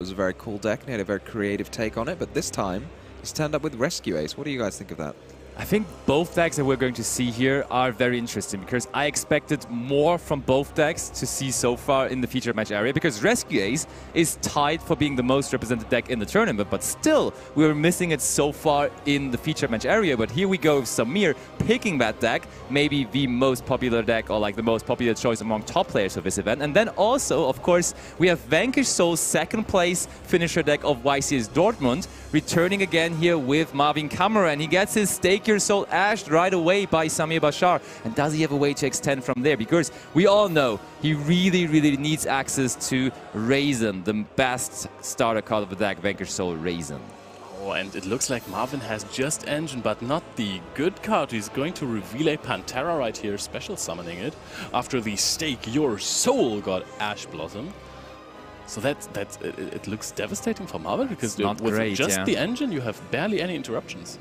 was a very cool deck and he had a very creative take on it, but this time he's turned up with Rescue Ace. What do you guys think of that? I think both decks that we're going to see here are very interesting because I expected more from both decks to see so far in the featured match area, because Rescue Ace is tied for being the most represented deck in the tournament, but still we were missing it so far in the featured match area. But here we go with Samir picking that deck, maybe the most popular deck or like the most popular choice among top players of this event. And then also, of course, we have Vanquish Soul's second place finisher deck of YCS Dortmund returning again here with Marvin Kamara, and he gets his Stake Your Soul ashed right away by Samir Bashar. And does he have a way to extend from there? Because we all know he really, really needs access to Raisin, the best starter card of the deck, Vanquish Soul Raisin. Oh, and it looks like Marvin has just Engine, but not the good card. He's going to reveal a Pantera right here, special summoning it, after the Stake Your Soul got Ash Blossom. So it looks devastating for Marvin, because with just the Engine, you have barely any interruptions.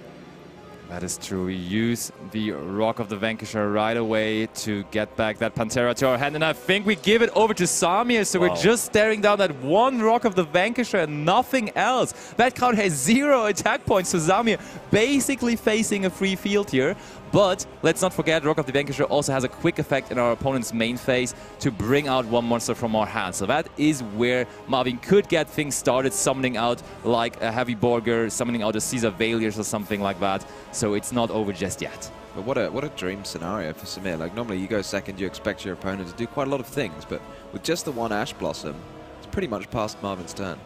That is true. We use the Rock of the Vanquisher right away to get back that Pantera to our hand. And I think we give it over to Samir. So we're just staring down that one Rock of the Vanquisher and nothing else. That card has 0 attack points. So Samir basically facing a free field here. But let's not forget, Rock of the Vanquisher also has a quick effect in our opponent's main phase to bring out one monster from our hand. So that is where Marvin could get things started, summoning out like a Heavy Borger, summoning out a Caesar Valiers or something like that. So it's not over just yet. But what a dream scenario for Samir. Like, normally you go second, you expect your opponent to do quite a lot of things, but with just the one Ash Blossom, it's pretty much past Marvin's turn.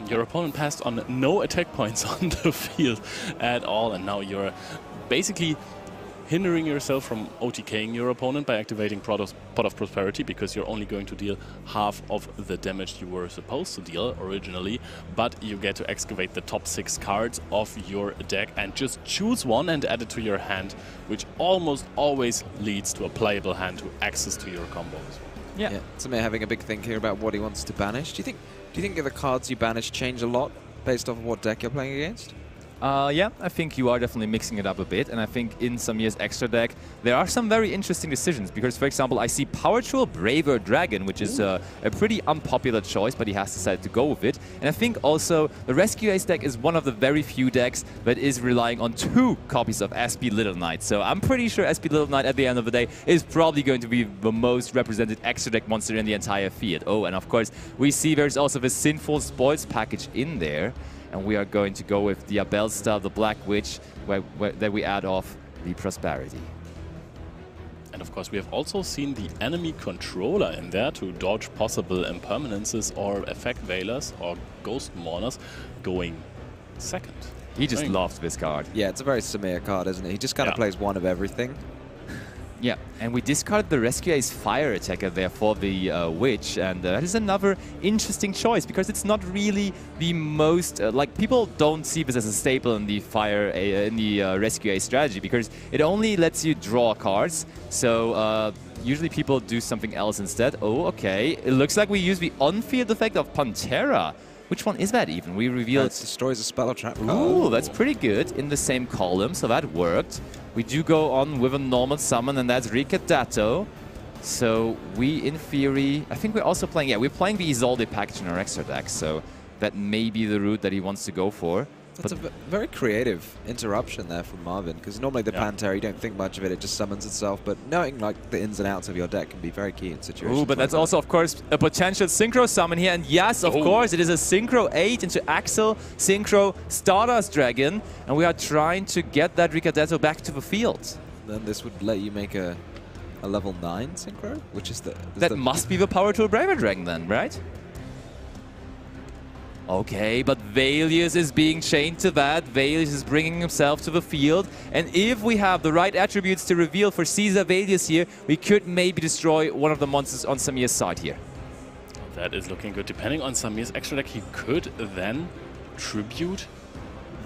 Your opponent passed on no attack points on the field at all, and now you're basically hindering yourself from OTKing your opponent by activating Pot of Prosperity, because you're only going to deal half of the damage you were supposed to deal originally, but you get to excavate the top 6 cards of your deck and just choose one and add it to your hand, which almost always leads to a playable hand to access to your combos. Yeah. Samir having a big think here about what he wants to banish. Do you think the cards you banish change a lot based off of what deck you're playing against? Yeah, I think you are definitely mixing it up a bit, and I think in Samir's extra deck there are some very interesting decisions, because for example I see Power Tool Braver Dragon, which is a pretty unpopular choice, but he has decided to go with it. And I think also the Rescue Ace deck is one of the very few decks that is relying on 2 copies of SP Little Knight, so I'm pretty sure SP Little Knight at the end of the day is probably going to be the most represented extra deck monster in the entire field. Oh, and of course we see there's also the Sinful Spoils package in there. And we are going to go with the Abelstar, the Black Witch, that we add off the Prosperity. And of course we have also seen the enemy controller in there to dodge possible impermanences or effect veilers or ghost mourners going second. He just loves this card. Yeah, it's a very Samir card, isn't it? He just kind of plays one of everything. Yeah, and we discarded the Rescue Ace Fire Attacker there for the Witch, and that is another interesting choice, because it's not really the most like, people don't see this as a staple in the Rescue Ace strategy, because it only lets you draw cards. So usually people do something else instead. Oh, okay. It looks like we use the on-field effect of Pantera. Which one is that even? We revealed... It destroys a spell or trap card. Ooh, that's pretty good. In the same column, so that worked. We do go on with a normal summon, and that's Ricadato. So we, in theory... I think we're also playing... Yeah, we're playing the Isolde package in our extra deck, so that may be the route that he wants to go for. That's a very creative interruption there from Marvin, because normally the Pantera, you don't think much of it, it just summons itself, but knowing like the ins and outs of your deck can be very key in situations. Ooh, but that's also, of course, a potential Synchro summon here, and yes, of course, it is a Synchro 8 into Axel Synchro Stardust Dragon, and we are trying to get that Ricadato back to the field. Then this would let you make a level 9 Synchro, which is the... That must be the Power Tool Braver Dragon then, right? Okay, but Valius is being chained to that. Valius is bringing himself to the field. And if we have the right attributes to reveal for Caesar Valius here, we could maybe destroy one of the monsters on Samir's side here. That is looking good. Depending on Samir's extra deck, he could then tribute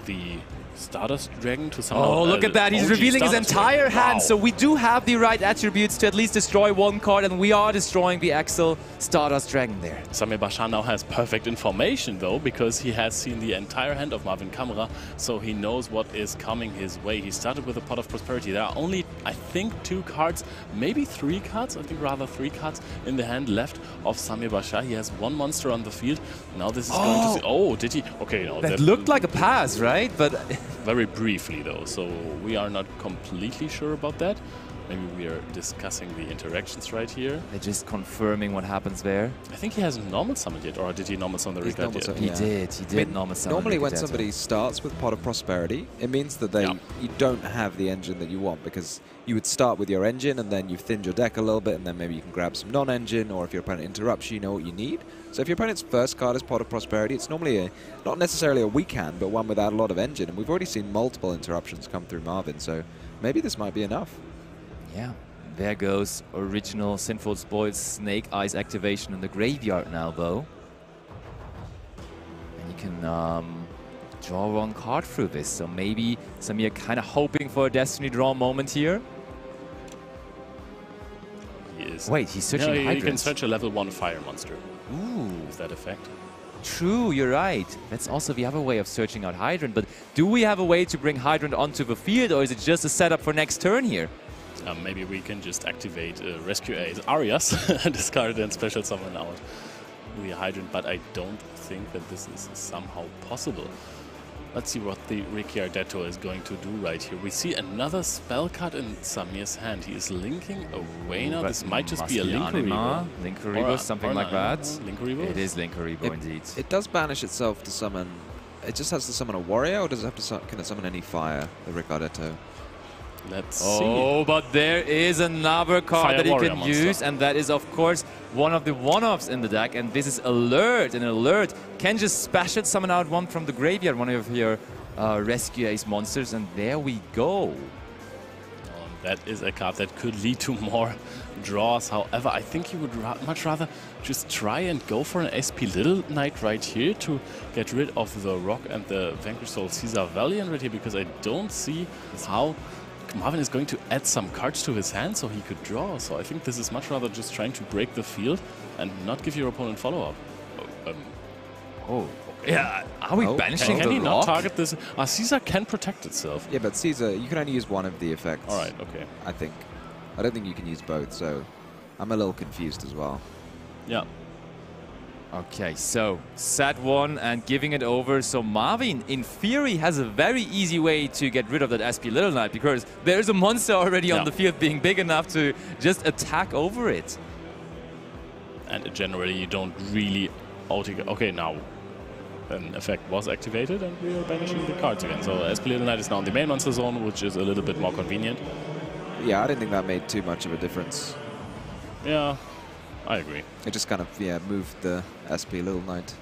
the Stardust Dragon to summon. Oh, look at that. He's revealing his entire hand. So we do have the right attributes to at least destroy one card, and we are destroying the Axel Stardust Dragon there. Samir Bashar now has perfect information, though, because he has seen the entire hand of Marvin Kamra, so he knows what is coming his way. He started with a Pot of Prosperity. There are only, I think, 2 cards, maybe 3 cards, I think rather 3 cards in the hand left of Samir Bashar. He has 1 monster on the field. Now this is going to see... Oh, did he? Okay, no. That looked like a pass, right? But... Very briefly, though, so we are not completely sure about that. Maybe we are discussing the interactions right here. They're just confirming what happens there. I think he hasn't normal summoned yet, or did he normal summon the Rickard yet? He did normal summon. Normally when somebody starts with Pot of Prosperity, it means that you don't have the engine that you want, because you would start with your engine and then you've thinned your deck a little bit, and then maybe you can grab some non-engine, or if your opponent interrupts you know what you need. So if your opponent's first card is Pot of Prosperity, it's normally not necessarily a weak hand, but one without a lot of engine, and we've already seen multiple interruptions come through Marvin, so maybe this might be enough. Yeah, there goes original Sinful Spoils Snake Eyes activation in the graveyard now, though. And you can draw 1 card through this, so maybe Samir kind of hoping for a Destiny draw moment here. He is. Wait, he's searching Hydrants. You can search a level 1 fire monster. Ooh. With that effect. True, you're right. That's also the other way of searching out Hydrant, but do we have a way to bring Hydrant onto the field, or is it just a setup for next turn here? Maybe we can just activate Rescue A's Arias, discard and special summon out the Hydrant, but I don't think that this is somehow possible. Let's see what the Ricciardetto is going to do right here. We see another spell card in Samir's hand. He is linking away now. This might just be a Linkuriboh. Linkuriboh, something like that. Linkuriboh? It is Linkuriboh indeed. It does banish itself to summon... It just has to summon a warrior, or does it have to can it summon any fire, the Ricciardetto? Let's see. Oh, but there is another card that you can use, and that is, of course, one of the one-offs in the deck, and this is Alert. And Alert can just special summon out one from the graveyard, one of your Rescue Ace monsters, and there we go. That is a card that could lead to more draws. However, I think you would much rather just try and go for an SP Little Knight right here to get rid of the Rock and the Vanquish Soul Caesar Valiant right here, because I don't see how Marvin is going to add some cards to his hand so he could draw. So I think this is much rather just trying to break the field and not give your opponent follow-up. Okay. Yeah, are we banishing can the he Rock? Not target this? Caesar can protect itself. Yeah, but Caesar, you can only use one of the effects. All right, okay. I think. I don't think you can use both, so I'm a little confused as well. Yeah. Okay, so set 1 and giving it over. So Marvin, in theory, has a very easy way to get rid of that SP Little Knight, because there's a monster already on the field being big enough to just attack over it. And generally, you don't really... Okay, now an effect was activated, and we are banishing the cards again. So SP Little Knight is now in the main monster zone, which is a little bit more convenient. Yeah, I didn't think that made too much of a difference. Yeah. I agree. It just kind of, moved the SP Little Knight.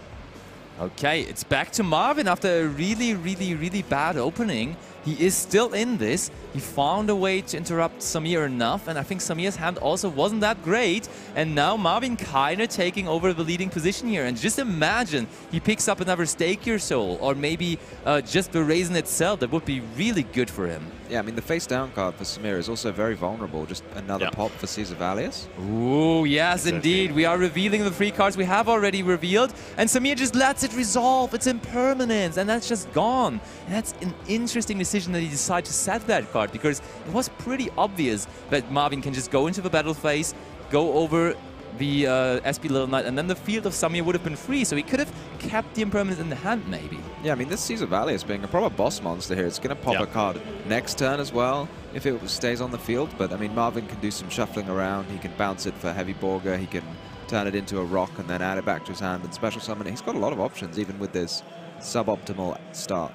Okay, it's back to Marvin after a really bad opening. He is still in this. He found a way to interrupt Samir enough, and I think Samir's hand also wasn't that great. And now Marvin kind of taking over the leading position here. And just imagine he picks up another Stake Your Soul, or maybe just the Raisin itself. That would be really good for him. Yeah, I mean, the face-down card for Samir is also very vulnerable. Just another pop for Caesar Valius. Ooh, yes, indeed. We are revealing the 3 cards we have already revealed. And Samir just lets it resolve. It's impermanence, and that's just gone. And that's an interesting decision that he decided to set that card, because it was pretty obvious that Marvin can just go into the battle phase, go over the SP Little Knight, and then the field of Samir would have been free, so he could have kept the impermanence in the hand, maybe. Yeah, I mean, this Caesar Valius being a proper boss monster here, it's going to pop a card next turn as well, if it stays on the field. But, I mean, Marvin can do some shuffling around. He can bounce it for Heavy Borger. He can turn it into a Rock and then add it back to his hand and special summon it. He's got a lot of options, even with this suboptimal start.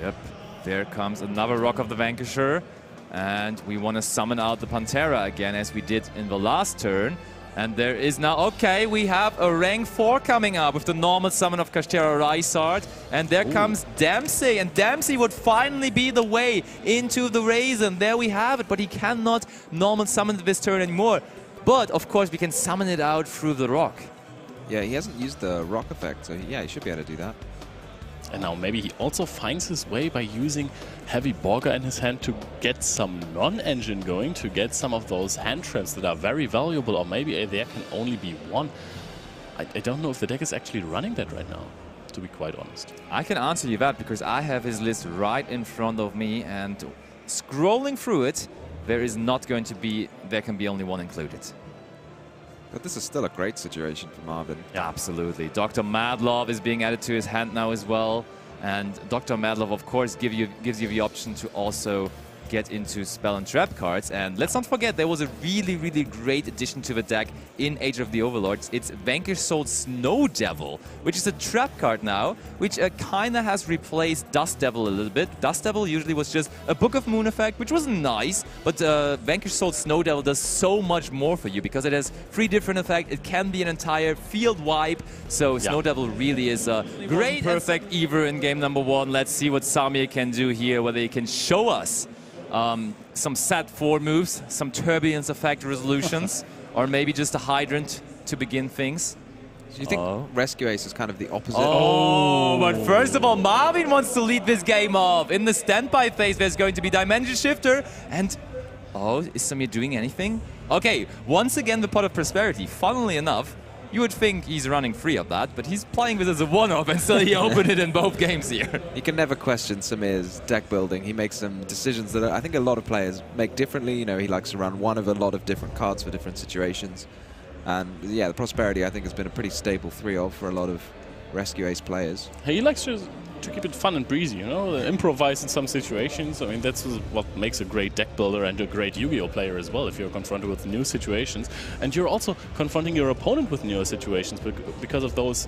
Yep. There comes another Rock of the Vanquisher, and we want to summon out the Pantera again, as we did in the last turn. And there is now, okay, we have a rank 4 coming up with the normal summon of Kashtera Rysart. And there comes Dempsey, and Dempsey would finally be the way into the Raisin. There we have it, but he cannot normal summon this turn anymore. But, of course, we can summon it out through the Rock. Yeah, he hasn't used the Rock effect, so yeah, he should be able to do that. And now maybe he also finds his way by using Heavy Borger in his hand to get some non-engine going, to get some of those hand traps that are very valuable, or maybe there can only be one. I don't know if the deck is actually running that right now, to be quite honest. I can answer you that because I have his list right in front of me, and scrolling through it, there can be only one included. But this is still a great situation for Marvin. Yeah, absolutely. Dr. Madlov is being added to his hand now as well. And Dr. Madlov, of course, gives you the option to also get into spell and trap cards. And let's not forget, there was a really, really great addition to the deck in Age of the Overlords. It's Vanquish Soul's Snow Devil, which is a trap card now, which kind of has replaced Dust Devil a little bit. Dust Devil usually was just a Book of Moon effect, which was nice, but Vanquish Soul's Snow Devil does so much more for you because it has 3 different effects. It can be an entire field wipe, so Snow Devil really is a great perfect Ever in game number 1. Let's see what Samir can do here, whether he can show us some set 4 moves, some turbulence effect resolutions, or maybe just a hydrant to begin things. Do you think Rescue Ace is kind of the opposite? But first of all, Marvin wants to lead this game off. In the standby phase, there's going to be Dimension Shifter, and is Samir doing anything? Okay, once again the Pot of Prosperity. Funnily enough, you would think he's running 3 of that, but he's playing this as a one-off, and still he opened it in both games here. You can never question Samir's deck building. He makes some decisions that I think a lot of players make differently. You know, he likes to run one of a lot of different cards for different situations. And yeah, the Prosperity, I think, has been a pretty stable 3-of for a lot of Rescue Ace players. He likes to keep it fun and breezy, you know, improvise in some situations. I mean, that's what makes a great deck builder and a great Yu-Gi-Oh player as well, if you're confronted with new situations. And you're also confronting your opponent with newer situations because of those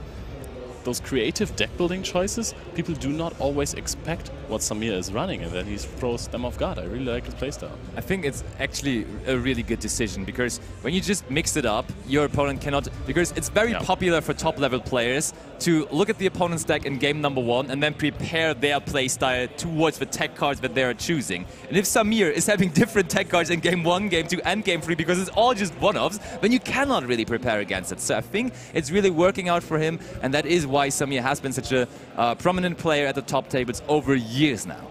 creative deck building choices. People do not always expect what Samir is running, and then he throws them off guard. I really like his playstyle. I think it's actually a really good decision, because when you just mix it up, your opponent cannot, because it's very popular for top level players to look at the opponent's deck in game number 1 and then prepare their playstyle towards the tech cards that they are choosing. And if Samir is having different tech cards in game 1, game 2 and game 3 because it's all just one-offs, then you cannot really prepare against it. So I think it's really working out for him, and that is why Samir has been such a prominent player at the top tables over years now.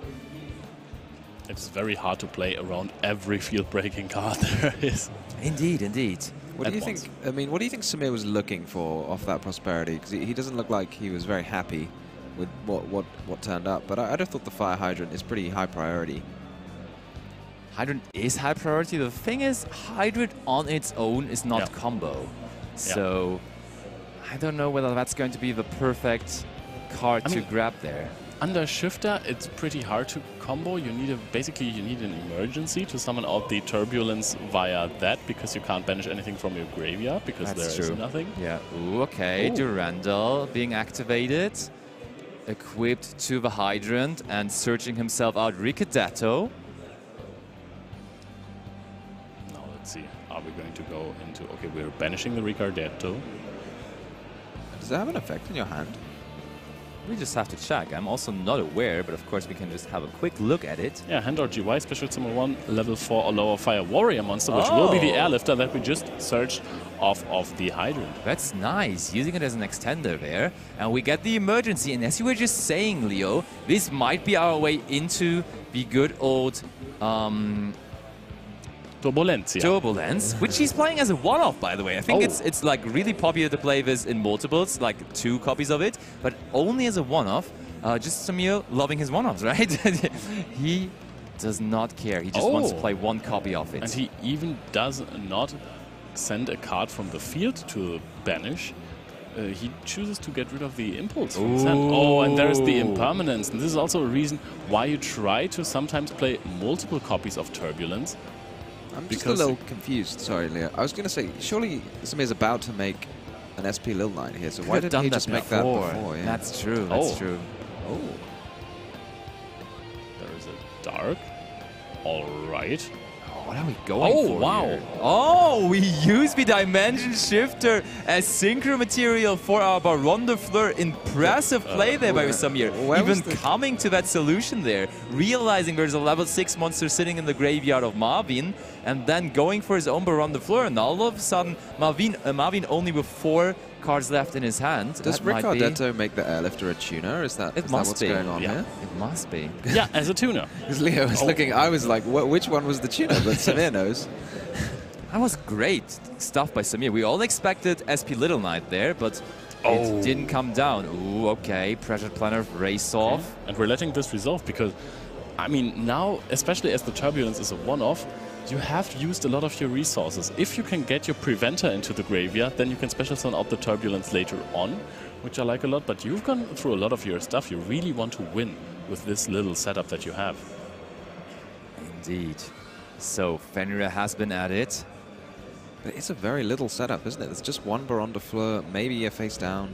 It's very hard to play around every field-breaking card there is. Indeed, indeed. What do you think? I mean, what do you think Samir was looking for off that Prosperity? Because he doesn't look like he was very happy with what turned up. But I'd have thought the Fire Hydrant is pretty high priority. Hydrant is high priority. The thing is, Hydrant on its own is not combo. So I don't know whether that's going to be the perfect card to grab there. Under Shifter, it's pretty hard to combo. You need basically you need an emergency to summon out the Turbulence via that, because you can't banish anything from your graveyard because there is nothing. Yeah. Ooh, okay. Durandal being activated, equipped to the Hydrant and searching himself out. Ricadetto. Now let's see. Are we going to go into? Okay, we're banishing the Ricardetto. Does that have an effect in your hand? We just have to check. I'm also not aware, but of course we can just have a quick look at it. Yeah, hand or GY, special summon 1 level 4 or lower Fire Warrior monster, which will be the Airlifter that we just searched off of the Hydrant. That's nice, using it as an extender there. And we get the emergency, and as you were just saying, Leo, this might be our way into the good old Turbulence, which he's playing as a one-off, by the way. I think it's like really popular to play this in multiples, like 2 copies of it, but only as a one-off. Just Samir loving his one-offs, right? He does not care. He just wants to play 1 copy of it. And he even does not send a card from the field to banish. He chooses to get rid of the impulse from his hand. Oh, and there is the impermanence. And this is also a reason why you try to sometimes play multiple copies of Turbulence. I'm just a little confused. Sorry, Leo. I was going to say, surely Samir's about to make an SP Lil Line here, so why didn't he just make that before? Yeah. That's true. That's true. Oh. There is a Dark. All right. What are we going for here? Oh, we use the Dimension Shifter as synchro material for our Baron de Fleur. Impressive play there by Samir. Even coming to that solution there, realizing there's a level 6 monster sitting in the graveyard of Marvin, and then going for his own Baron de Fleur, and all of a sudden Marvin only with 4 cards left in his hand. Does Ricardetto make the airlifter a tuner? Is that what's going on here? It must be. Yeah, as a tuner. Because Leo was looking, I was like, which one was the tuner? But Samir knows. That was great stuff by Samir. We all expected SP Little Knight there, but it didn't come down. Ooh, okay, Pressure Planner race off. Okay. And we're letting this resolve because, I mean, now, especially as the Turbulence is a one-off, you have used a lot of your resources. If you can get your Preventer into the graveyard, then you can special summon out the Turbulence later on, which I like a lot. But you've gone through a lot of your stuff. You really want to win with this little setup that you have. Indeed. So, Fenrir has been at it. But it's a very little setup, isn't it? There's just one Baron de Fleur, maybe a face down.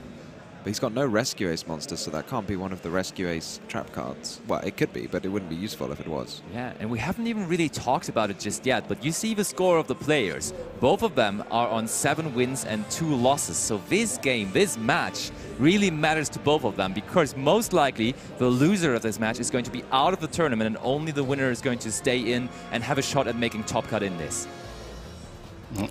But he's got no Rescue Ace monsters, so that can't be one of the Rescue Ace trap cards. Well, it could be, but it wouldn't be useful if it was. Yeah, and we haven't even really talked about it just yet, but you see the score of the players. Both of them are on 7 wins and 2 losses. So this game, this match, really matters to both of them, because most likely the loser of this match is going to be out of the tournament, and only the winner is going to stay in and have a shot at making top cut in this.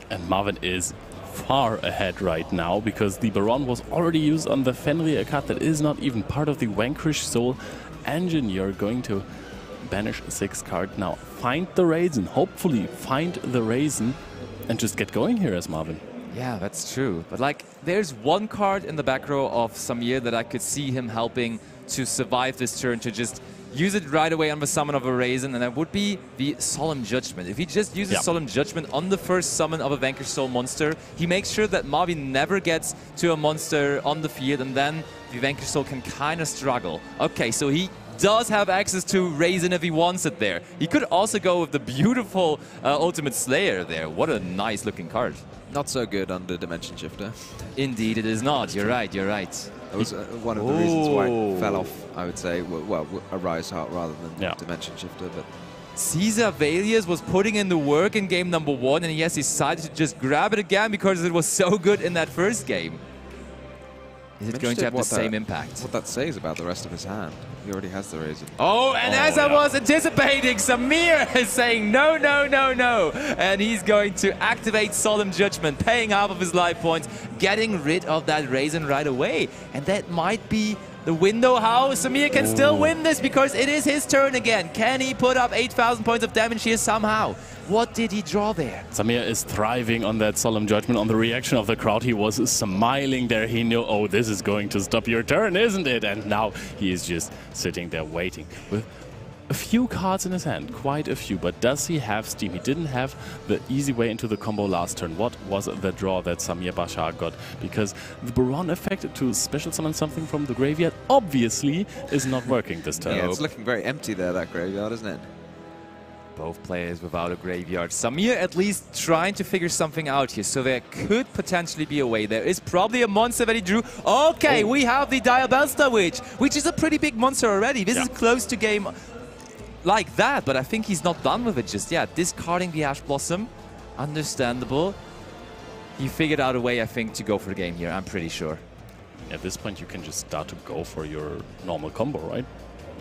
And Marvin is far ahead right now because the Baron was already used on the Fenrir, a card that is not even part of the Vanquish Soul engine. You're going to banish 6 card now. Find the Raisin, hopefully find the Raisin, and just get going here as Marvin. Yeah, that's true. But like, there's one card in the back row of Samir that I could see him helping to survive this turn, to just use it right away on the summon of a Raisin, and that would be the Solemn Judgment. If he just uses Solemn Judgment on the first summon of a Vanquish Soul monster, he makes sure that Marvin never gets to a monster on the field, and then the Vanquish Soul can kind of struggle. Okay, so he does have access to Raisin if he wants it there. He could also go with the beautiful Ultimate Slayer there. What a nice looking card. Not so good under Dimension Shifter. Indeed, it is not. You're right, you're right. That was one of the reasons why it fell off, I would say. Well, a Rise Heart rather than Dimension Shifter. But Caesar Valius was putting in the work in game number 1, and he has decided to just grab it again because it was so good in that first game. Is it going to have the same impact? What that says about the rest of his hand. He already has the Raisin. Oh, and as I was anticipating, Samir is saying no, no, no, no. And he's going to activate Solemn Judgment, paying half of his life points, getting rid of that Raisin right away. And that might be the window how Samir can still win this, because it is his turn again. Can he put up 8,000 points of damage here somehow? What did he draw there? Samir is thriving on that Solemn Judgment, on the reaction of the crowd. He was smiling there. He knew, oh, this is going to stop your turn, isn't it? And now he is just sitting there waiting with a few cards in his hand, quite a few. But does he have Steam? He didn't have the easy way into the combo last turn. What was the draw that Samir Bashar got? Because the Baron effect to special summon something from the graveyard obviously is not working this turn. Yeah, it's looking very empty there, that graveyard, isn't it? Both players without a graveyard. Samir at least trying to figure something out here, so there could potentially be a way. There is probably a monster that he drew. Okay, we have the Diabellstar Witch, which is a pretty big monster already. This is close to game like that, but I think he's not done with it just yet. Discarding the Ash Blossom, understandable. He figured out a way, I think, to go for the game here, I'm pretty sure. At this point, you can just start to go for your normal combo, right?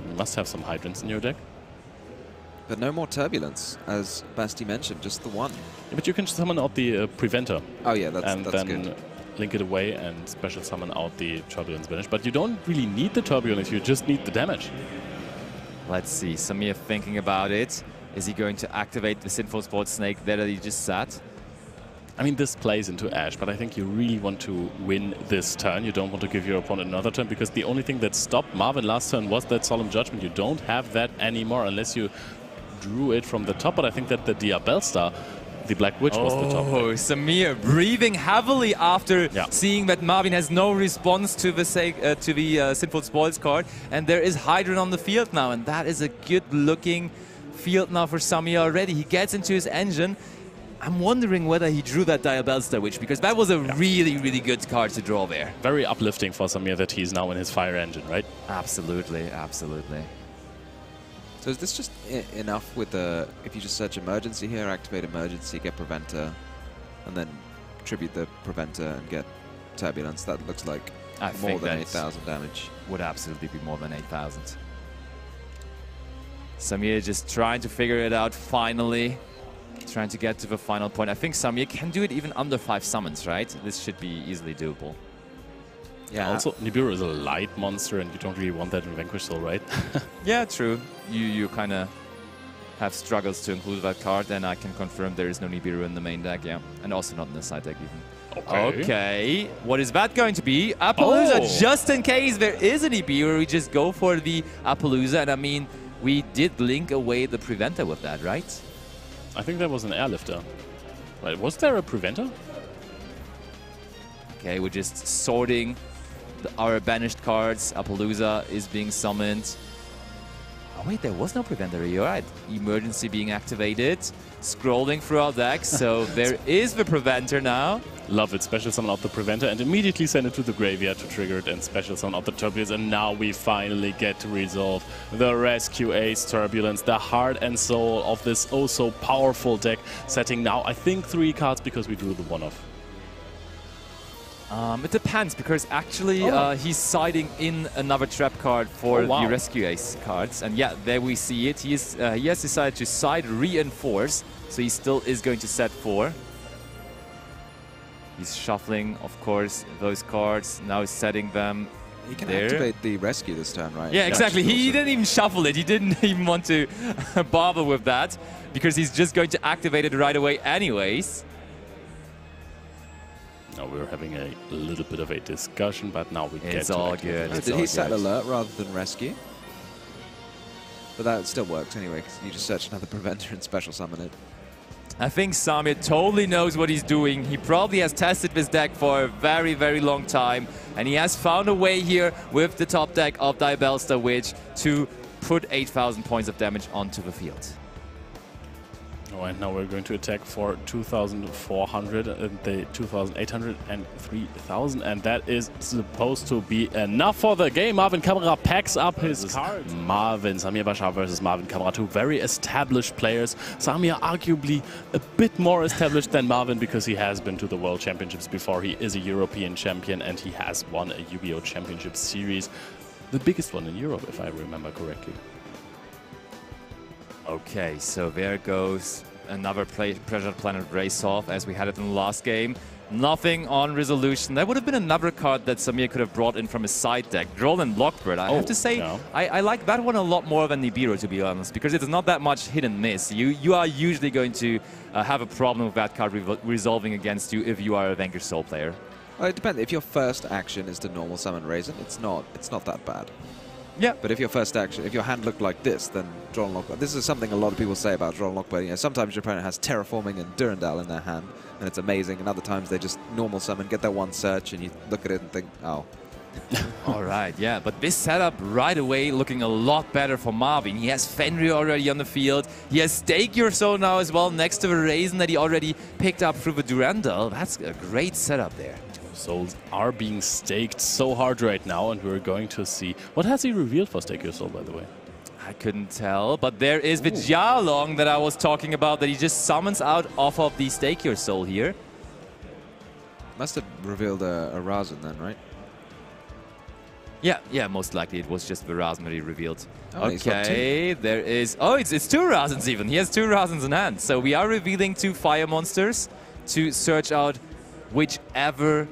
You must have some Hydrants in your deck. But no more Turbulence, as Basti mentioned, just the one. Yeah, but you can summon out the Preventer. Oh yeah, that's and good. And then link it away and special summon out the Turbulence Banish. But you don't really need the Turbulence, you just need the damage. Let's see, Samir thinking about it. Is he going to activate the Sinful Sport Snake there that he just sat? I mean, this plays into Ash, but I think you really want to win this turn. You don't want to give your opponent another turn, because the only thing that stopped Marvin last turn was that Solemn Judgment. You don't have that anymore unless you drew it from the top, but I think that the Diabellstar, the Black Witch, was the top. Oh, Samir breathing heavily after seeing that Marvin has no response to the Sinful Spoils card, and there is Hydron on the field now, and that is a good-looking field now for Samir already. He gets into his engine. I'm wondering whether he drew that Diabellstar Witch, because that was a really, really good card to draw there. Very uplifting for Samir that he's now in his Fire Engine, right? Absolutely, absolutely. So is this just enough with the, if you just search Emergency here, activate Emergency, get Preventer, and then tribute the Preventer and get Turbulence? That looks like more than 8,000 damage. Would absolutely be more than 8,000. Samir just trying to figure it out finally. trying to get to the final point. I think Samir can do it even under 5 summons, right? This should be easily doable. Yeah. Also, Nibiru is a light monster, and you don't really want that in Vanquish Soul, right? Yeah, true. You kind of have struggles to include that card, and I can confirm there is no Nibiru in the main deck, yeah. And also not in the side deck even. Okay, what is that going to be? Appaloosa, just in case there is a Nibiru, we just go for the Appaloosa. And I mean, we did link away the Preventer with that, right? I think that was an Airlifter. Right, was there a Preventer? Okay, we're just sorting our banished cards. Appaloosa is being summoned. Oh wait, there was no Preventer, you're right. Emergency being activated. Scrolling through our deck, so there is the Preventer now. Love it. Special summon out the Preventer and immediately send it to the graveyard to trigger it and special summon out the Turbulence. And now we finally get to resolve the Rescue Ace Turbulence, the heart and soul of this oh so powerful deck. Setting now, I think, 3 cards because we drew the one-off. It depends, because actually he's siding in another trap card for the Rescue Ace cards. And yeah, there we see it. He has decided to side reinforce, so he still is going to set 4. He's shuffling, of course, those cards. Now he's setting them. He can activate the rescue this turn, right? Yeah, exactly. He didn't even shuffle it. He didn't even want to bother with that, because he's just going to activate it right away anyways. Now we're having a little bit of a discussion, but now we get to It's all good. Did he set alert rather than rescue? But that still works anyway, because you just search another Preventer and special summon it. I think Samir totally knows what he's doing. He probably has tested this deck for a very, very long time, and he has found a way here with the top deck of Diabellstar Witch to put 8,000 points of damage onto the field. Oh, and now we're going to attack for 2,400 and the 2,800 and 3,000, and that is supposed to be enough for the game. Marvin Kamara packs up his cards. Samir Bashar versus Marvin Kamara, 2 very established players. Samir arguably a bit more established than Marvin because he has been to the World Championships before. He is a European champion and he has won a Yu-Gi-Oh! Championship Series, the biggest one in Europe, if I remember correctly. Okay, so there goes another Pressure Planet race-off as we had it in the last game. Nothing on resolution. That would have been another card that Samir could have brought in from his side deck. Droll and Lockbird. I have to say, I like that one a lot more than Nibiru, to be honest, because it's not that much hit and miss. You are usually going to have a problem with that card resolving against you if you are a Vanquish Soul player. Well, it depends. If your first action is to normal summon Raisin, it's not that bad. Yeah. But if your first action, if your hand looked like this, then Droll and Lockbird. This is something a lot of people say about Droll and Lockbird. You know, sometimes your opponent has Terraforming and Durandal in their hand, and it's amazing. And other times they just normal summon, get their one search, and you look at it and think, oh. All right, yeah. But this setup right away looking a lot better for Marvin. He has Fenrir already on the field. He has Stake Your Soul now as well, next to the Raisin that he already picked up through the Durandal. That's a great setup there. Souls are being staked so hard right now, and we're going to see. What has he revealed for Stake Your Soul, by the way? I couldn't tell, but there is the Jialong that I was talking about that he just summons out off of the Stake Your Soul here. Must have revealed a Razin then, right? Yeah, most likely it was just the Razin that he revealed. Oh, okay, there is... Oh, it's 2 Razins even. He has 2 Razins in hand. So we are revealing 2 fire monsters to search out whichever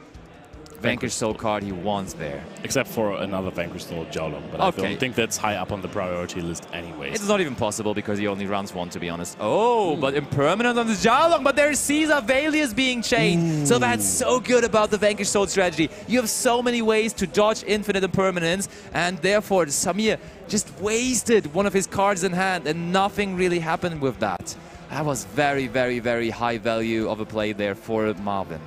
Vanquish Soul card he wants there. Except for another Vanquish Soul Jialong, but I don't think that's high up on the priority list anyways. It's not even possible because he only runs 1, to be honest. Oh, but Impermanent on the Jialong, but there's Caesar Valius being chained. So that's so good about the Vanquish Soul strategy. You have so many ways to dodge infinite Impermanence, and therefore Samir just wasted one of his cards in hand, and nothing really happened with that. That was very, very, very high value of a play there for Marvin.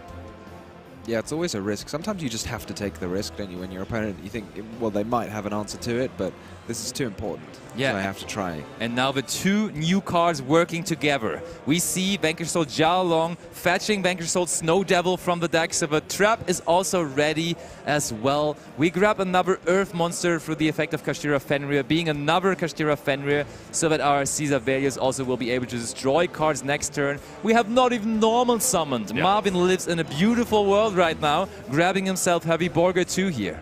Yeah, it's always a risk. Sometimes you just have to take the risk, don't you? When your opponent, you think, well, they might have an answer to it, but this is too important. Yeah. So I have to try. And now the 2 new cards working together. We see Vanquish Soul Jialong fetching Vanquish Soul Snow Devil from the deck, so the trap is also ready as well. We grab another Earth monster through the effect of Kashtira Fenrir, being another Kashtira Fenrir, so that our Caesar Valius also will be able to destroy cards next turn. We have not even normal summoned. Yeah. Marvin lives in a beautiful world right now, grabbing himself Heavy Borger 2 here.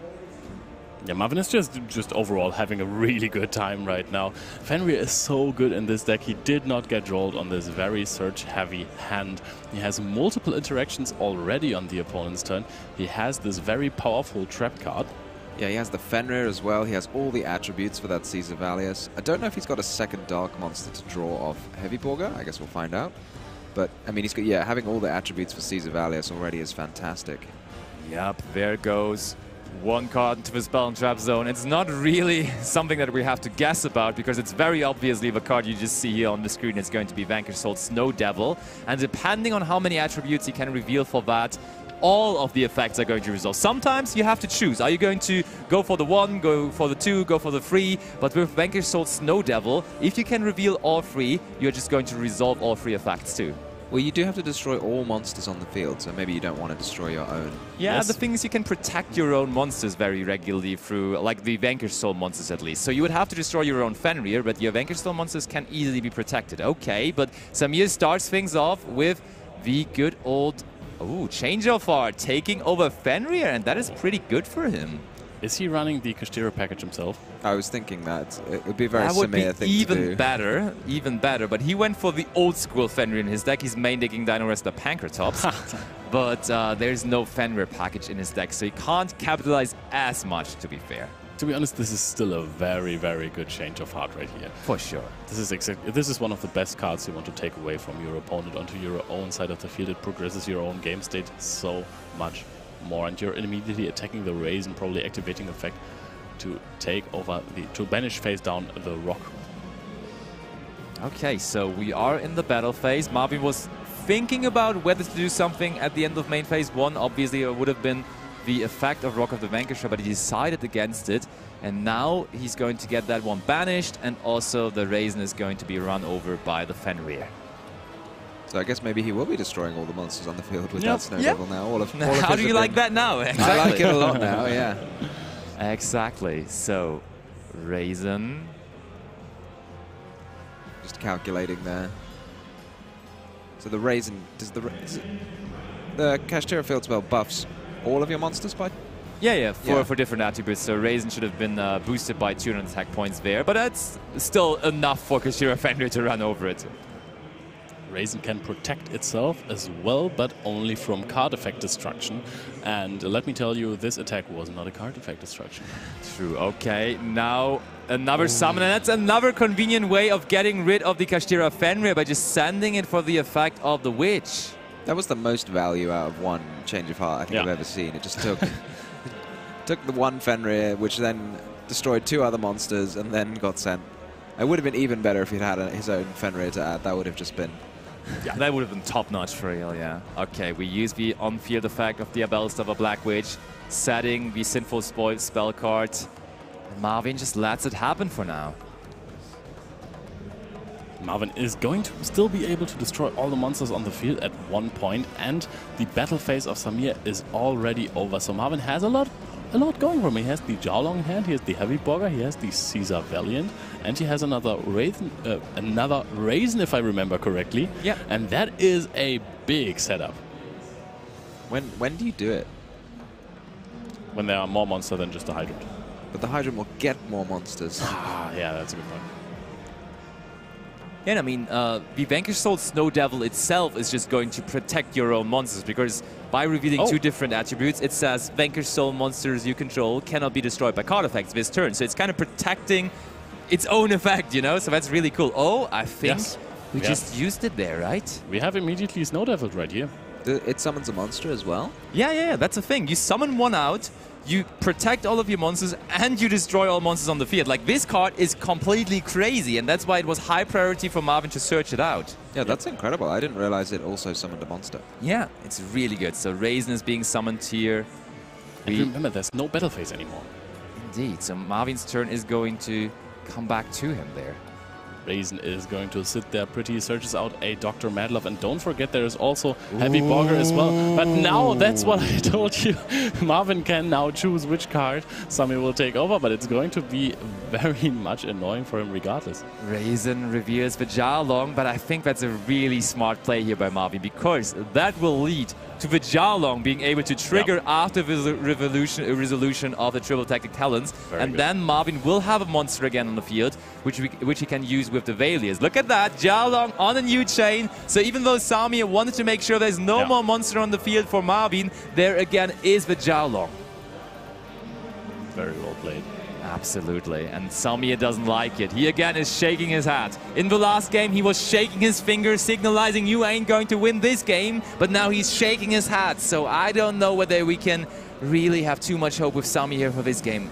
Yeah, Marvin is just overall having a really good time right now. Fenrir is so good in this deck. He did not get rolled on this very search-heavy hand. He has multiple interactions already on the opponent's turn. He has this very powerful trap card. Yeah, he has the Fenrir as well. He has all the attributes for that Caesar Valius. I don't know if he's got a second Dark Monster to draw off Heavy Borger. I guess we'll find out. But, I mean, he's got, yeah, having all the attributes for Caesar Valius already is fantastic. Yep, there goes one card into the spell and trap zone. It's not really something that we have to guess about because it's very obviously the card you just see here on the screen. It's going to be Vanquish Soul Snow Devil. And depending on how many attributes he can reveal for that, all of the effects are going to resolve. Sometimes you have to choose. Are you going to go for the 1, go for the 2, go for the 3? But with Vanquish Soul Snow Devil, if you can reveal all 3, you're just going to resolve all 3 effects too. Well, you do have to destroy all monsters on the field, so maybe you don't want to destroy your own. Yeah, Yes. the thing is you can protect your own monsters very regularly through, like the Vanquish Soul monsters at least. So you would have to destroy your own Fenrir, but your Vanquish Soul monsters can easily be protected. Okay, but Samir starts things off with the good old, Change of Heart, taking over Fenrir, and that is pretty good for him. Is he running the Kashtira package himself? I was thinking that. It would be a very That would be Samir thing to do. even better. But he went for the old school Fenrir in his deck. He's main decking Dino Wrestler Pankratops. But there's no Fenrir package in his deck, so he can't capitalize as much, to be fair. To be honest, this is still a very, very good Change of Heart right here. For sure. This is one of the best cards you want to take away from your opponent onto your own side of the field. It progresses your own game state so much more, and you're immediately attacking the raise and probably activating effect to take over to banish face down the rock. Okay, so we are in the battle phase. Marvin was thinking about whether to do something at the end of main phase 1. Obviously, it would have been the effect of Rock of the Vanquisher, but he decided against it. And now he's going to get that one banished, and also the Raisin is going to be run over by the Fenrir. So I guess maybe he will be destroying all the monsters on the field with that Snow Devil now. All of How do you like that now? Exactly. I like it a lot now, yeah. Exactly. So, Raisin. Just calculating there. So the Raisin, the Kashtira field spell buffs all of your monsters by? Yeah, for different attributes. So Raisin should have been boosted by 200 attack points there, but that's still enough for Kashtira Fenrir to run over it. Raisin can protect itself as well, but only from card effect destruction. And let me tell you, this attack was not a card effect destruction. True. Okay, now another summon, and that's another convenient way of getting rid of the Kashtira Fenrir by just sending it for the effect of the Witch. That was the most value out of one Change of Heart I think I've ever seen. It just took took the one Fenrir, which then destroyed 2 other monsters, and then got sent. It would have been even better if he'd had his own Fenrir to add. That would have just been... Yeah, that would have been top-notch for real, yeah. Okay, we use the on-field effect of the Abelst of a Black Witch, setting the Sinful Spoil spell card. And Marvin just lets it happen for now. Marvin is going to still be able to destroy all the monsters on the field at one point, and the battle phase of Samir is already over. So Marvin has a lot going for him. He has the Jawlong in hand, he has the Heavy Borger, he has the Caesar Valiant, and he has another Raisin, if I remember correctly. Yeah. And that is a big setup. When do you do it? When there are more monsters than just the Hydrant. But the Hydrant will get more monsters. Yeah, that's a good point. Yeah, I mean, the Vanquish Soul Snow Devil itself is just going to protect your own monsters, because by revealing 2 different attributes, it says Vanquish Soul monsters you control cannot be destroyed by card effects this turn. So it's kind of protecting its own effect, you know? So that's really cool. Oh, I think we just used it there, right? We have immediately Snow Devil right here. It summons a monster as well? Yeah, that's the thing. You summon one out, you protect all of your monsters, and you destroy all monsters on the field. Like, this card is completely crazy, and that's why it was high priority for Marvin to search it out. Yeah, that's incredible. I didn't realize it also summoned a monster. Yeah, it's really good. So Raisin is being summoned here. And remember, there's no battle phase anymore. Indeed. So Marvin's turn is going to come back to him there. Raisin is going to sit there pretty, searches out a Dr. Madlov, and don't forget there is also Heavy Bogger as well. But now, that's what I told you, Marvin can now choose which card Samir will take over, but it's going to be very much annoying for him regardless. Raisin reveals the Jialong, but I think that's a really smart play here by Marvin, because that will lead to the Jialong being able to trigger after the resolution of the triple tactic talents, and then Marvin will have a monster again on the field, which he can use with the Valiers. Look at that, Jialong on a new chain. So even though Samir wanted to make sure there's no more monster on the field for Marvin, there again is the Jialong. Very well played. Absolutely, and Samir doesn't like it. He again is shaking his head. In the last game, he was shaking his fingers, signalizing you ain't going to win this game, but now he's shaking his head. So I don't know whether we can really have too much hope with Samir here for this game.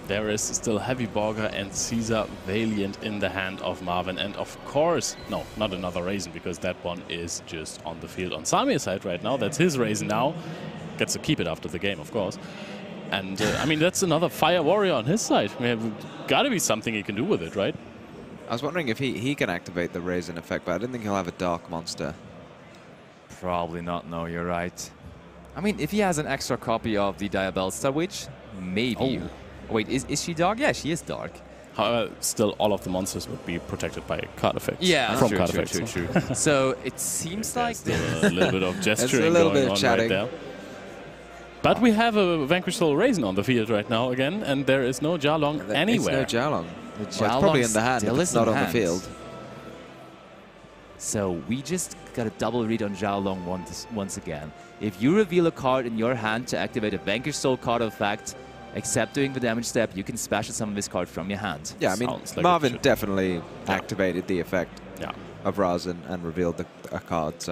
There is still Heavy Bogger and Caesar Valiant in the hand of Marvin, and of course, no, not another Raisin, because that one is just on the field on Samir's side right now. That's his Raisin now. Gets to keep it after the game, of course. And I mean, that's another Fire Warrior on his side. I mean, got to be something he can do with it, right? I was wondering if he can activate the Raisin effect, but I didn't think he'll have a Dark Monster. Probably not, no, you're right. I mean, if he has an extra copy of the Diabellstar Witch, maybe. Oh. Wait, is she dark? Yeah, she is dark. However, still all of the monsters would be protected by card effects. Yeah, from true, card true, effects. True. So it seems like a little bit of gesturing going on right there. But we have a Vanquish Soul Raisin on the field right now again, and there is no Jialong anywhere. It's no Jialong. The Jialong well, it's probably in the hand, but it's not on the field. So we just got a double read on Jialong once again. If you reveal a card in your hand to activate a Vanquish Soul card effect, except doing the damage step, you can special summon this card from your hand. Yeah, I mean, like Marvin definitely activated the effect of Raisin and revealed a card,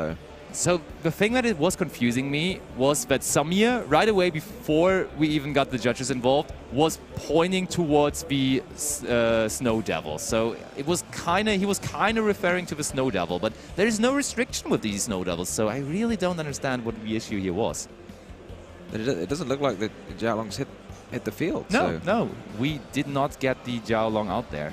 So the thing that it was confusing me was that Samir, right away before we even got the judges involved, was pointing towards the Snow Devil. So it was he was kind of referring to the Snow Devil, but there is no restriction with these Snow Devils, so I really don't understand what the issue here was. It doesn't look like the Jialongs hit the field. No, no, we did not get the Jialong out there.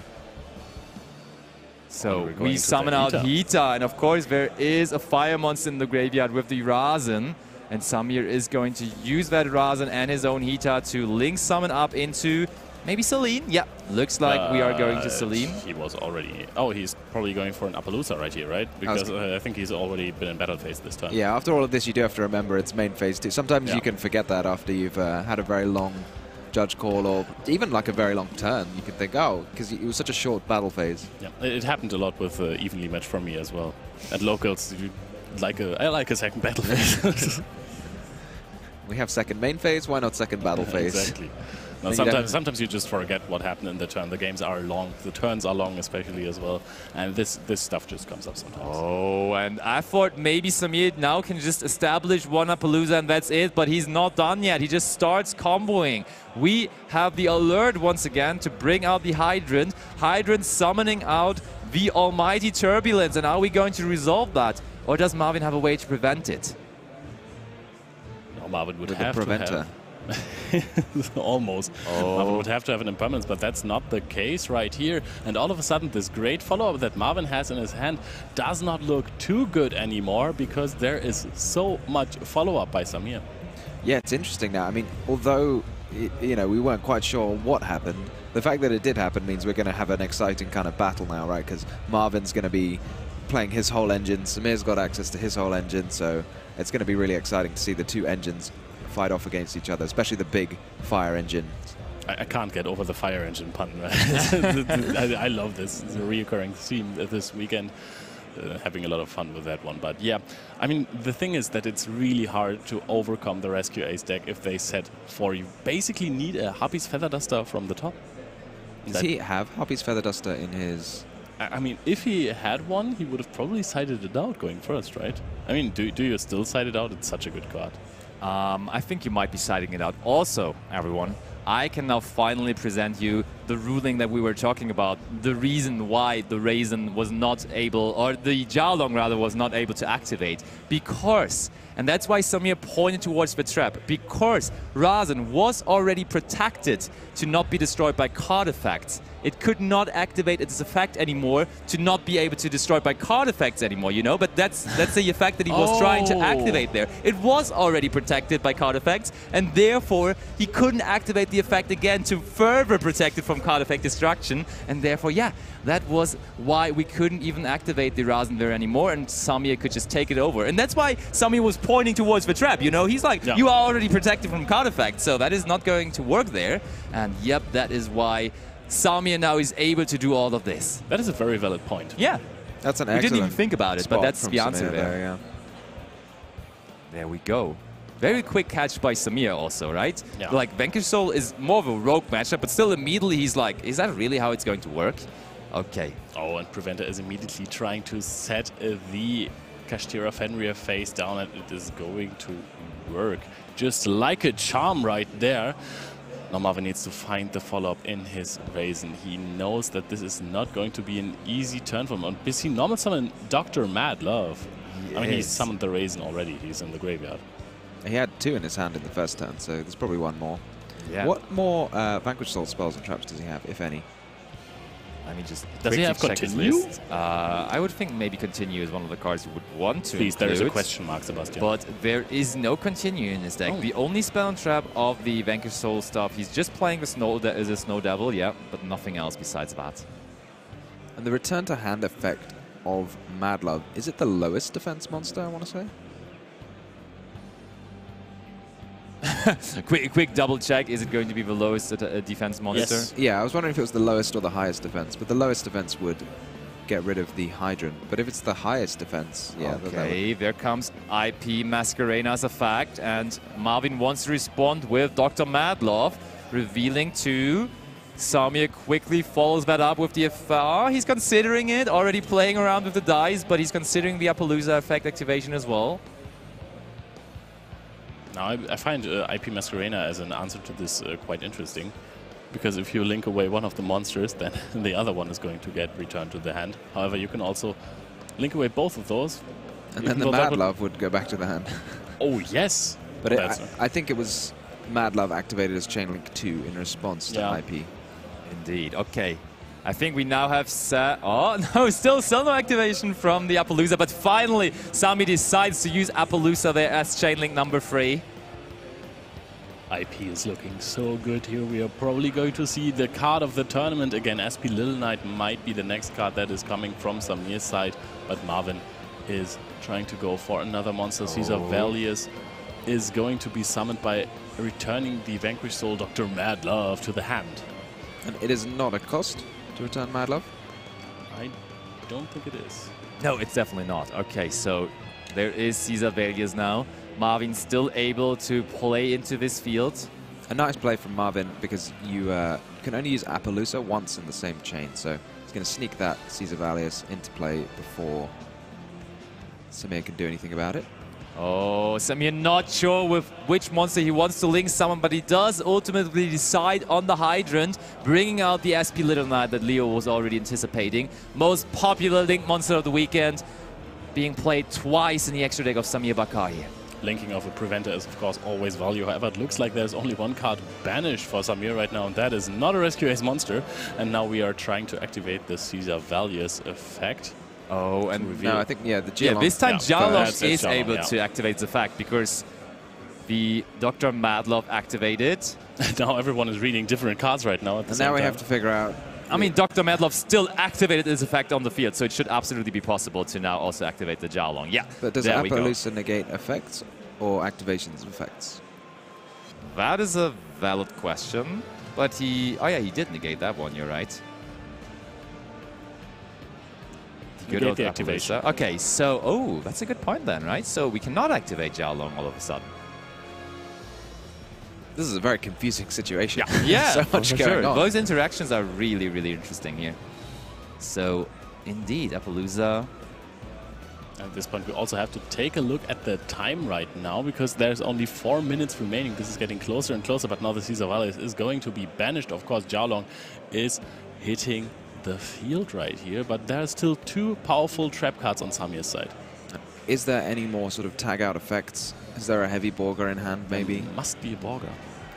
So we summon out Hita, and of course there is a fire monster in the graveyard with the Raisin, and Samir is going to use that Raisin and his own Hita to link summon up into maybe Celine. Yeah, looks like we are going to Celine. He was already... Oh, he's probably going for an Appaloosa right here, right? Because I think he's already been in battle phase this time. Yeah, after all of this, you do have to remember it's main phase too. Sometimes you can forget that after you've had a very long judge call, or even like a very long turn. You can think, oh, because it was such a short battle phase. Yeah, it happened a lot with evenly matched for me as well. At locals, I like a second battle phase. We have second main phase, why not second battle phase? Exactly. Now, sometimes you just forget what happened in the turn. The games are long, the turns are long especially as well, and this stuff just comes up sometimes. Oh, and I thought maybe Samir now can just establish one Appaloosa and that's it, but he's not done yet. He just starts comboing. We have the alert once again to bring out the Hydrant. Hydrant summoning out the almighty Turbulence, and are we going to resolve that? Or does Marvin have a way to prevent it? No, Marvin would With have the preventer. to have... Almost. Marvin would have to have an impermanence, but that's not the case right here. And all of a sudden, this great follow-up that Marvin has in his hand does not look too good anymore, because there is so much follow-up by Samir. Yeah, it's interesting now. I mean, although we weren't quite sure what happened, the fact that it did happen means we're going to have an exciting kind of battle now, right? Because Marvin's going to be playing his whole engine, Samir's got access to his whole engine, so it's going to be really exciting to see the two engines fight off against each other, especially the big fire engine. I can't get over the fire engine pun. Right? I love this. It's a reoccurring theme this weekend. Having a lot of fun with that one. But yeah, I mean, the thing is that it's really hard to overcome the Rescue Ace deck if they set for you. Basically need a Happy's Feather Duster from the top. Does he have Happy's Feather Duster in his... I mean, if he had one, he would have probably sided it out going first, right? I mean, do you still side it out? It's such a good card. I think you might be siding it out. Also, everyone, I can now finally present you the the ruling that we were talking about, the reason why the Raisin was not able, or the Jiaolong rather, was not able to activate. Because, and that's why Samir pointed towards the trap, because Rasen was already protected to not be destroyed by card effects. It could not activate its effect anymore to not be able to destroy by card effects anymore, you know? But that's the effect that he was trying to activate there. It was already protected by card effects, and therefore he couldn't activate the effect again to further protect it from card effect destruction. And therefore, yeah, that was why we couldn't even activate the Rasen there anymore, and Samir could just take it over. And that's why Samir was pointing towards the trap, you know? He's like, you are already protected from card effects, so that is not going to work there. And yep, that is why Samir now is able to do all of this. That is a very valid point. Yeah. That's an excellent We didn't even think about it, but that's the answer Samir there. yeah. There we go. Very quick catch by Samir also, right? Yeah. Like, Vanquish Soul is more of a rogue matchup, but still immediately he's like, is that really how it's going to work? Okay. Oh, and Preventer is immediately trying to set the Kashtira Fenrir face down, and it is going to work. Just like a charm right there. Now Marvin needs to find the follow-up in his Raisin. He knows that this is not going to be an easy turn for him. And busy normal summon Dr. Mad Love. I mean, he summoned the Raisin already. He's in the graveyard. He had 2 in his hand in the first turn, so there's probably 1 more. Yeah. What more Vanquish Soul spells and traps does he have, if any? Let me just Does he have quickly check his Continue? list. I would think maybe Continue is one of the cards you would want to Please, include. there is a question mark, Sebastian. But there is no Continue in his deck. The only spell and trap of the Vanquish Soul stuff, he's just playing the Snow Devil, yeah, but nothing else besides that. And the return to hand effect of Mad Love, is it the lowest defense monster, I want to say? quick double check. Is it going to be the lowest defense monster? Yes. Yeah, I was wondering if it was the lowest or the highest defense, but the lowest defense would get rid of the Hydrant. But if it's the highest defense, yeah. Okay, there comes IP Masquerade's effect, and Marvin wants to respond with Dr. Madlove, revealing to Samir. Quickly follows that up with the he's considering it, already playing around with the dice, but he's considering the Appaloosa effect activation as well. Now, I find IP Masquerena as an answer to this quite interesting, because if you link away one of the monsters, then the other one is going to get returned to the hand. However, you can also link away both of those. And then the Mad Love would go back to the hand. Oh, yes! But I think it was Mad Love activated as Chainlink 2 in response to IP. Indeed. Okay. I think we now have oh, no, still no activation from the Appaloosa, but finally Sami decides to use Appaloosa there as Chainlink number 3. IP is looking so good here. We are probably going to see the card of the tournament again. SP Little Knight might be the next card that is coming from Samir's side, but Marvin is trying to go for another monster. Caesar Valius is going to be summoned by returning the Vanquish Soul Dr. Mad Love to the hand. And it is not a cost to return Mad Love? I don't think it is. No, it's definitely not. Okay, so there is Caesar Valius now. Marvin still able to play into this field. A nice play from Marvin, because you can only use Appaloosa once in the same chain, so he's going to sneak that Caesar Valius into play before Samir can do anything about it. Oh, Samir not sure with which monster he wants to link summon, but he does ultimately decide on the Hydrant, bringing out the SP Little Knight that Leo was already anticipating. Most popular link monster of the weekend, being played twice in the extra deck of Samir Bakar here. Linking of a Preventer is, of course, always value. However, it looks like there's only one card banished for Samir right now, and that is not a Rescue Ace monster. And now we are trying to activate the Caesar Valius effect. Oh, and no, I think, yeah, the Jiaolong. Yeah, this time Jiaolong is Jiaolong, able to activate the fact, because the Dr. Madlove activated. Now everyone is reading different cards right now. And now we have to figure out... I mean, Dr. Madlove still activated his effect on the field, so it should absolutely be possible to now also activate the Jiaolong. Yeah, but does Appaloosa negate effects or activations of effects? That is a valid question, but he... Oh yeah, he did negate that one, you're right. Good old activation. Okay, so, oh, that's a good point then, right? So we cannot activate Jiaolong all of a sudden. This is a very confusing situation. Yeah, so much going on. Those interactions are really, really interesting here. So, indeed, Appaloosa. At this point, we also have to take a look at the time right now, because there's only 4 minutes remaining. This is getting closer and closer, but now the Caesar Valles is going to be banished. Of course, Jiaolong is hitting the field right here, but there are still 2 powerful trap cards on Samir's side. Is there any more sort of tag-out effects? Is there a heavy Borger in hand, maybe? There must be a Borger.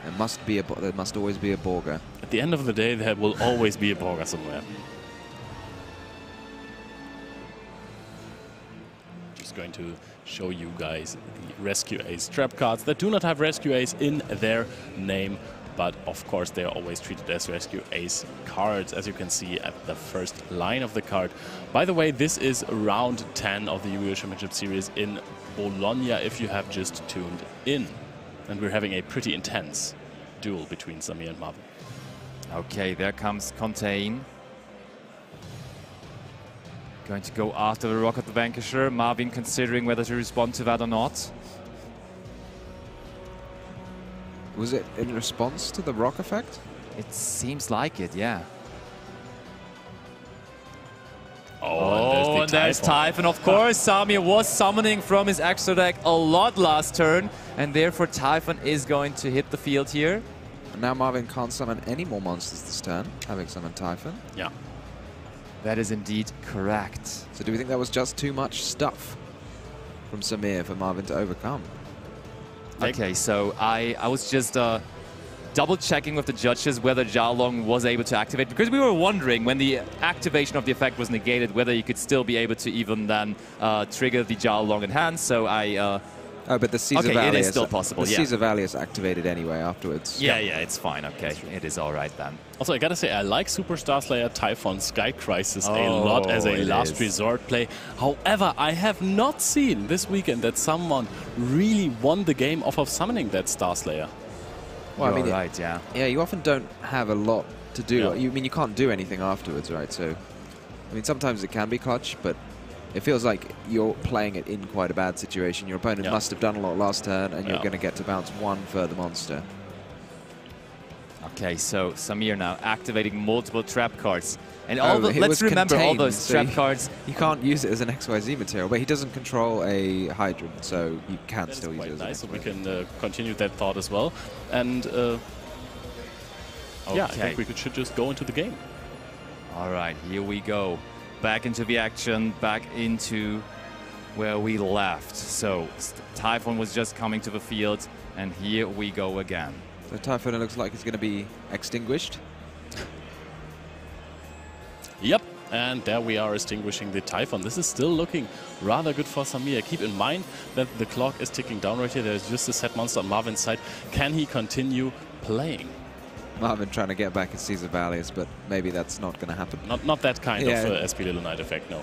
There must always be a Borger. At the end of the day, there will always be a Borger somewhere. Just going to show you guys the Rescue Ace trap cards that do not have Rescue Ace in their name, but of course they are always treated as Rescue Ace cards, as you can see at the first line of the card. By the way, this is round 10 of the Yu-Gi-Oh! Championship Series in Bologna, if you have just tuned in. And we're having a pretty intense duel between Samir and Marvin. Okay, there comes Contain. Going to go after the Rock of the Vanquisher. Marvin considering whether to respond to that or not. Was it in response to the rock effect? It seems like it, yeah. Oh, and there's Typhon. Of course, Samir was summoning from his extra deck a lot last turn, and therefore Typhon is going to hit the field here. And now Marvin can't summon any more monsters this turn, having summoned Typhon. Yeah. That is indeed correct. So do we think that was just too much stuff from Samir for Marvin to overcome? Okay, so I was just double checking with the judges whether Jiaolong was able to activate, because we were wondering when the activation of the effect was negated whether you could still be able to even then trigger the Jiaolong in hand. So I... oh, but the Caesar Valles... it is still possible, the Caesar Valles activated anyway afterwards. Yeah, it's fine, okay. It is all right then. Also, I gotta say, I like Superstar Slayer Typhon Sky Crisis a lot as a last resort play. However, I have not seen this weekend that someone really won the game off of summoning that Star Slayer. Well, I mean, right, yeah. Yeah, you often don't have a lot to do. Yeah. You mean you can't do anything afterwards, right? So, I mean, sometimes it can be clutch, but it feels like you're playing it in quite a bad situation. Your opponent must have done a lot last turn, and you're going to get to bounce 1 further monster. Okay, so Samir now activating multiple trap cards. And let's remember all contained, those so trap cards. You can't use it as an XYZ material, but he doesn't control a Hydrant, so you can That still is use it as quite nice, so an we XYZ. can continue that thought as well. And yeah, I think we should just go into the game. All right, here we go. Back into the action, back into where we left. So Typhon was just coming to the field, and here we go again. So Typhon looks like it's going to be extinguished. Yep, and there we are extinguishing the Typhon. This is still looking rather good for Samir. Keep in mind that the clock is ticking down right here. There's just a set monster on Marvin's side. Can he continue playing? Marvin trying to get back at Caesar Valles, but maybe that's not going to happen. Not that kind of SP Little Knight effect, no.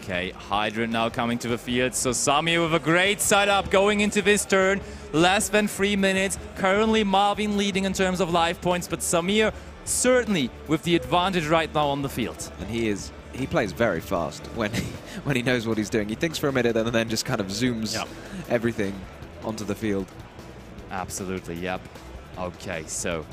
Okay, Hydra now coming to the field. So Samir with a great setup going into this turn. Less than 3 minutes. Currently Marvin leading in terms of life points, but Samir certainly with the advantage right now on the field. And he plays very fast when he knows what he's doing. He thinks for a minute and then just kind of zooms everything onto the field. Absolutely, yep. Okay, so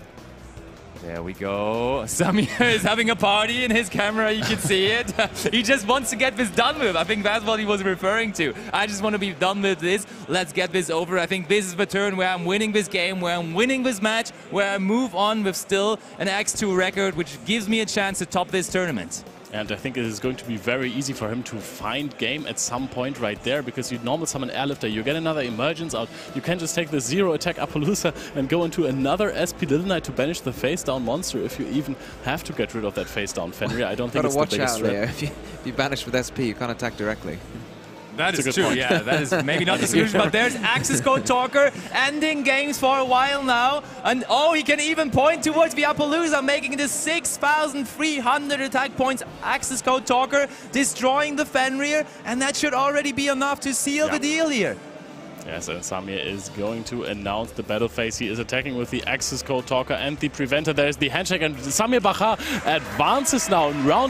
there we go. Samir is having a party in his camera, you can see it. He just wants to get this done with. I think that's what he was referring to. I just want to be done with this. Let's get this over. I think this is the turn where I'm winning this game, where I'm winning this match, where I move on with still an X2 record, which gives me a chance to top this tournament. And I think it is going to be very easy for him to find game at some point right there, because you normal summon Airlifter, you get another Emergence out, you can just take the 0 attack Appaloosa and go into another SP Little Knight to banish the face down monster if you even have to get rid of that face down Fenrir. I don't think it's the biggest threat. Leo. If you banish with SP, you can't attack directly. That is true, yeah. That is maybe not the solution, but there's Access Code Talker ending games for a while now. And oh, he can even point towards the Appaloosa, making it a 6,300 attack points. Access Code Talker destroying the Fenrir, and that should already be enough to seal the deal here. Yes, and Samir is going to announce the battle phase. He is attacking with the Access Code Talker and the Preventer. There's the handshake, and Samir Bachar advances now in round